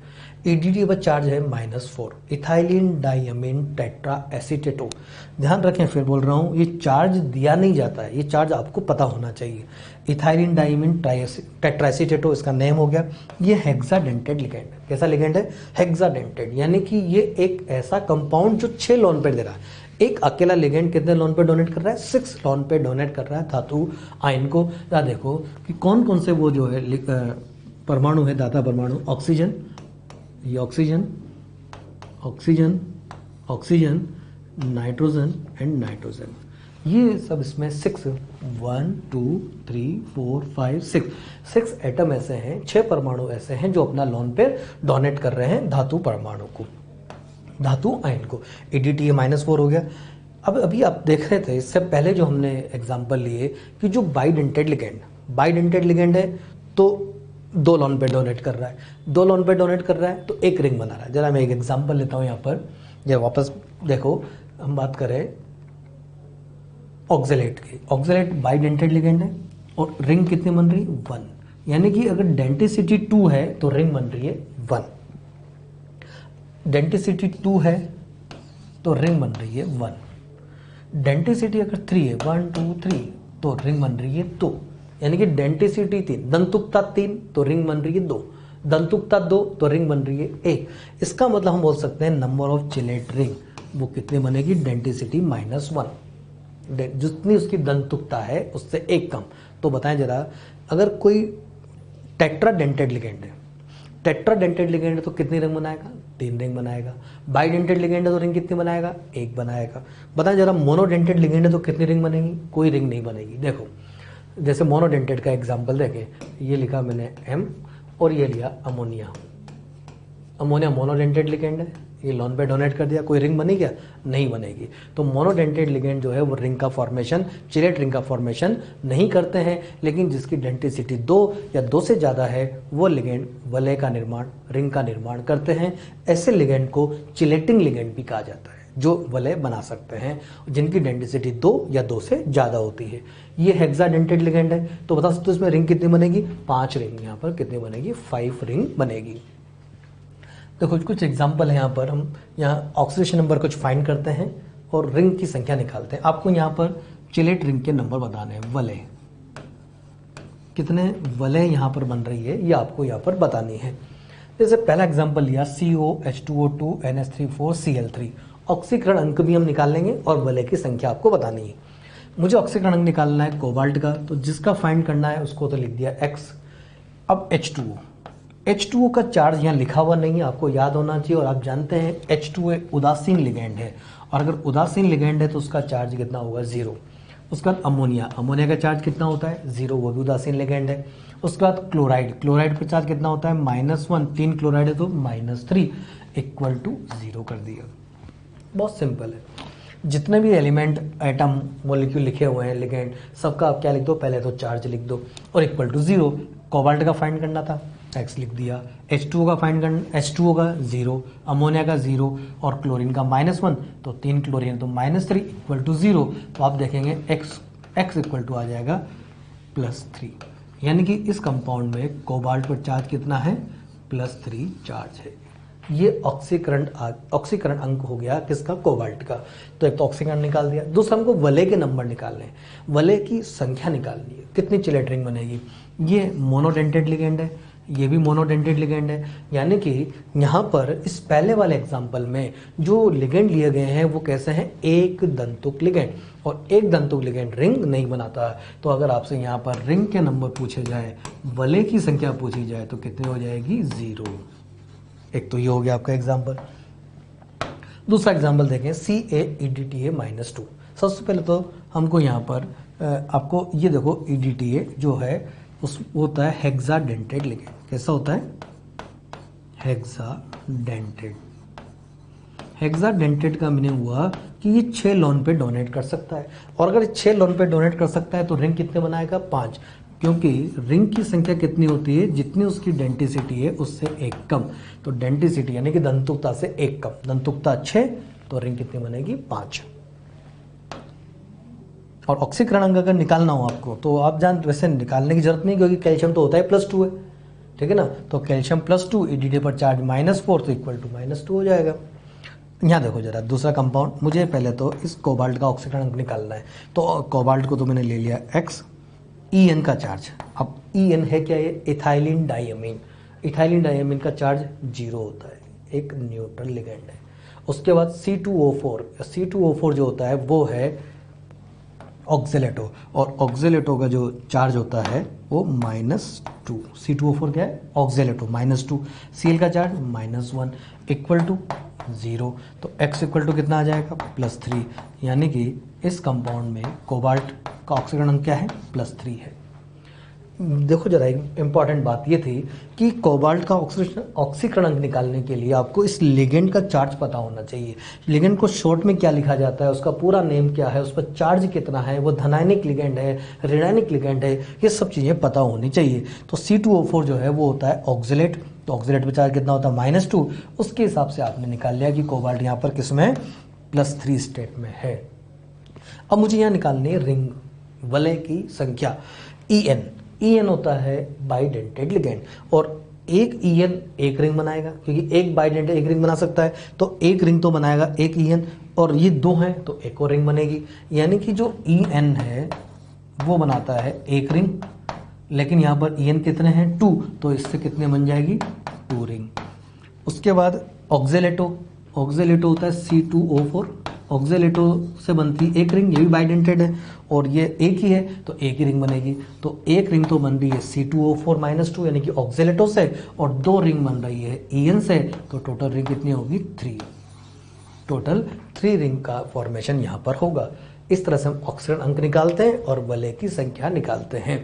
S1: EDTA पर चार्ज है -4, इथाइलिन डाइअमीन टेट्रा एसीटेटो। ध्यान रखें, फिर बोल रहा हूँ, ये चार्ज दिया नहीं जाता है, ये चार्ज आपको पता होना चाहिए। इथाइलिन डाइअमीन टेट्रा एसीटेटो इसका नेम हो गया। ये हेक्साडेंटेड लिगेंड, कैसा लिगेंड है हेक्साडेंटेड, यानी कि ये एक ऐसा कंपाउंड जो 6 लोन पेयर दे रहा है। एक अकेला लिगेंड कितने लोन पे डोनेट कर रहा है 6 लोन पे डोनेट कर रहा है धातु आयन को। या देखो कि कौन कौन से वो जो है परमाणु है, दाता परमाणु, ऑक्सीजन, ये oxygen, oxygen, oxygen, nitrogen and nitrogen, ये सब इसमें 6 1 2 3 4 5 6 एटम ऐसे हैं, 6 परमाणु ऐसे हैं जो अपना लोन पे डोनेट कर रहे हैं धातु परमाणु को, धातु आयन को। EDTA -4 हो गया। अब अभी आप देख रहे थे इससे पहले जो हमने एग्जांपल लिए कि जो बाइडेंटेड लिगेंड है तो 2 लॉन पे डोनेट कर रहा है, 2 लॉन पे डोनेट कर रहा है तो एक रिंग बना रहा है। जरा मैं एक एग्जांपल लेता हूँ यहाँ पर, जब वापस देखो हम बात करें ऑक्सलेट की। ऑक्सलेट बाइडेंटेड लिगेंड है और रिंग कितनी बन रही है 1, यानी कि अगर डेंटिसिटी 2 है तो रिंग बन रही है 1। डेंटिसिटी 2 है तो रिंग बन रही है 1। डेंटिसिटी अगर 3 है 1 2 3 तो रिंग बन रही है 2। यानी कि डेंटिसिटी 3, दंतुकता 3 तो रिंग बन रही है 2, दंतुकता 2 तो रिंग बन रही है 1। इसका मतलब हम बोल सकते हैं नंबर ऑफ चिलेट रिंग वो कितने बनेगी, डेंटिसिटी -1, जितनी उसकी दंतुकता है उससे 1 कम। तो बताएं जरा, अगर कोई टेट्राडेंटेड लिगेंड है, टेट्राडेंटेड लिगेंड है तो कितनी रिंग बनाएगा, 3 रिंग बनाएगा। बाइडेंटेड लिगेंड है तो रिंग कितनी बनाएगा, 1 बनाएगा। बताएं जरा, मोनोडेंटेड लिगेंड है तो कितनी रिंग बनेगी, कोई रिंग नहीं बनेगी। देखो जैसे मोनोडेंटेड का एग्जांपल देखें, ये लिखा मैंने M और ये लिया अमोनिया। अमोनिया मोनोडेंटेड लिगेंड है, ये लोन पे डोनेट कर दिया, कोई रिंग बनी क्या, नहीं बनेगी। तो मोनोडेंटेड लिगेंड जो है वो रिंग का फॉर्मेशन, चिलेट रिंग का फॉर्मेशन नहीं करते हैं, लेकिन जिसकी डेंटिसिटी 2 या 2 से ज़्यादा है वो लिगेंड वलय का निर्माण, रिंग का निर्माण करते हैं। ऐसे लिगेंड को चिलेटिंग लिगेंड भी कहा जाता है, जो वलय बना सकते हैं, जिनकी डेंटिसिटी 2 या 2 से ज़्यादा होती है। ये हेक्साडेंटेड लिगेंड है, तो बता सकते हो इसमें रिंग कितनी बनेगी, 5 रिंग। यहाँ पर कितनी बनेगी, 5 रिंग बनेगी। देखो कुछ एग्जाम्पल है, यहाँ पर हम यहाँ ऑक्सीडेशन नंबर कुछ फाइंड करते हैं और रिंग की संख्या निकालते हैं। आपको यहाँ पर चिलेट रिंग के नंबर बताने हैं, वलय कितने वलय यहाँ पर बन रही है ये आपको यहाँ पर बतानी है। जैसे पहला एग्जाम्पल लिया COH2O2 NH3 Cl3, ऑक्सीकरण अंक भी हम निकाल लेंगे और वलय की संख्या आपको बतानी है। मुझे ऑक्सीकरण अंक निकालना है कोबाल्ट का, तो जिसका फाइंड करना है उसको तो लिख दिया X। अब H2O का चार्ज यहाँ लिखा हुआ नहीं है, आपको याद होना चाहिए। और आप जानते हैं H2O उदासीन लिगेंड है, और अगर उदासीन लिगेंड है तो उसका चार्ज कितना होगा, 0। उसके बाद अमोनिया का चार्ज कितना होता है, 0, वो भी उदासीन लिगेंड है। उसके बाद क्लोराइड का चार्ज कितना होता है, -1, 3 क्लोराइड है तो -3 = 0 कर दिया। बहुत सिंपल है। जितने भी एलिमेंट, एटम, मॉलिक्यूल लिखे हुए हैं लिगेंड, सबका आप क्या लिख दो, पहले तो चार्ज लिख दो और =0। कोबाल्ट का फाइंड करना था, X लिख दिया। H2O का फाइंड करना, H2O का 0, अमोनिया का 0 और क्लोरीन का -1, तो 3 क्लोरीन तो -3 = 0। तो आप देखेंगे X = आ जाएगा +3, यानी कि इस कंपाउंड में कोबाल्ट पर चार्ज कितना है, +3 चार्ज है। ये ऑक्सीकरण अंक हो गया किसका, कोबाल्ट का। तो एक तो ऑक्सीकरण निकाल दिया। दूसरा हमको वलय के नंबर निकालने हैं, वलय की संख्या निकालनी है, कितनी चिलेट रिंग बनेगी। ये मोनोडेंटेड लिगेंड है, ये भी मोनोडेंटेड लिगेंड है, यानी कि यहाँ पर इस पहले वाले एग्जाम्पल में जो लिगेंड लिए गए हैं वो कैसे हैं, एक दंतुक लिगेंड। और एक दंतुक लिगेंड रिंग नहीं बनाता। तो अगर आपसे यहाँ पर रिंग के नंबर पूछे जाए, वलय की संख्या पूछी जाए तो कितनी हो जाएगी, 0। एक तो ये हो गया आपका एग्जाम्पल। दूसरा एग्जाम्पल देखें, CaEDTA -2। सबसे पहले तो हमको यहाँ पर आपको ये देखो, EDTA जो है उस होता है हेक्साडेंटेड लिगेंड। कैसा होता है, हेक्साडेंटेड। हेक्साडेंटेड का मीनिंग हुआ कि ये 6 लोन पे डोनेट कर सकता है, और अगर 6 लोन पे डोनेट कर सकता है तो रिंग कितने बनाएगा, 5। क्योंकि रिंग की संख्या कितनी होती है, जितनी उसकी डेंटिसिटी है उससे 1 कम। तो डेंटिसिटी यानी कि दंतुकता से 1 कम, दंतुकता 6, तो रिंग कितनी बनेगी, 5। और ऑक्सीकरण अंक अगर निकालना हो आपको तो आप वैसे निकालने की जरूरत नहीं, क्योंकि कैल्शियम तो होता है +2 है, ठीक है ना। तो कैल्शियम +2, EDTA पर चार्ज -4 तो =-2 हो जाएगा। यहाँ देखो जरा दूसरा कंपाउंड, मुझे पहले तो इस कोबाल्ट का ऑक्सीकरण अंक निकालना है। तो कोबाल्ट को तो मैंने ले लिया X, EN का चार्ज। अब EN है क्या, ये इथाइलिन डाइअमीन। इथाइलिन डाइअमीन का चार्ज 0 होता है, एक न्यूट्रल लिगेंड है। उसके बाद C2O4 जो होता है वो है ऑक्जेलेटो, और ऑक्जेलेटो का जो चार्ज होता है वो -2। C2O4 क्या है, ऑक्जेलेटो, -2। Cl का चार्ज -1 = 0। तो X = कितना आ जाएगा, +3, यानी कि इस कंपाउंड में कोबाल्ट का ऑक्सीकरण अंक क्या है, +3 है। देखो जरा, एक इंपॉर्टेंट बात ये थी कि कोबाल्ट का ऑक्सीकरण अंक निकालने के लिए आपको इस लिगेंड का चार्ज पता होना चाहिए। लिगेंड को शॉर्ट में क्या लिखा जाता है, उसका पूरा नेम क्या है, उस पर चार्ज कितना है, वो धनायनिक लिगेंड है, ऋणायनिक लिगेंड है, ये सब चीज़ें पता होनी चाहिए। तो C2O4 जो है वो होता है ऑक्जेलेट, तो ऑक्जेलेट पर चार्ज कितना होता है, -2। उसके हिसाब से आपने निकाल लिया कि कोबाल्ट यहाँ पर किस में, +3 स्टेट में है। अब मुझे यहाँ निकालनी है रिंग, वलय की संख्या। EN होता है बाइडेंटेड लिगेंड, और एक EN एक रिंग बनाएगा, क्योंकि एक बाइडेंटेड एक रिंग बना सकता है, तो एक रिंग तो बनाएगा एक EN, और ये 2 हैं तो एक और रिंग बनेगी। यानी कि जो EN है वो बनाता है एक रिंग, लेकिन यहाँ पर EN कितने हैं 2, तो इससे कितने बन जाएगी 2 रिंग। उसके बाद ऑक्जेलेटो होता है C2O4, ऑक्जेलेटो से बनती एक रिंग, ये भी बाइडेंटेड है और ये एक ही है तो एक ही रिंग बनेगी। तो एक रिंग तो बन रही है C2O4-2 यानी कि ऑक्जेलेटो से, और 2 रिंग बन रही है EN से, तो टोटल रिंग कितनी होगी 3। टोटल 3 रिंग का फॉर्मेशन यहाँ पर होगा। इस तरह से हम ऑक्सीजन अंक निकालते हैं और वलय की संख्या निकालते हैं।